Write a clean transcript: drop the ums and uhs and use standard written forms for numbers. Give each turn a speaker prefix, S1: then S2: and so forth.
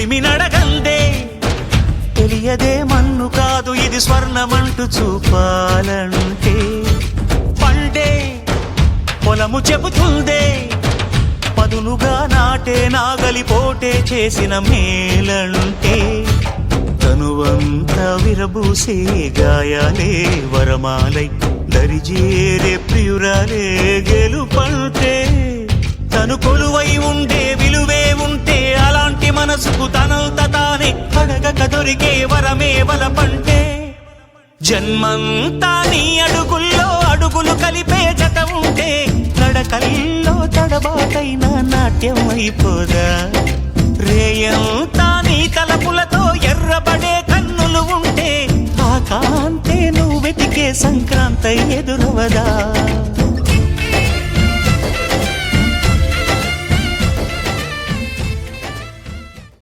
S1: చెలిమి నడగందే తెలియదే మన్ను కాదు ఇది స్వర్ణమంటూ చూపాలంటే పండే పొలము చెబుతుందే పదునుగా నాటే నాగలిపోటే చేసిన మేలంటే తనువంతా విరబూసే గాయాలే వరమాలై దరిజేరే ప్రియురాలే గెలుపంటే తను కొలువై ఉండే విలువే ఉంటే అలాంటి మనసుకు తనంత తానే అడగక దొరికే వరమే వలపంటే జన్మంతా నీ అడుగుల్లో అడుగులు కలిపే జత ఉంటే నడకల్లో తడబాటైన నాట్యం అయిపోదా రేయంతా నీ తలపులతో ఎర్రబడే కన్నులు ఉంటే ఆ కాంతే నువ్వు వెతికే సంక్రాంతి ఎదురవదా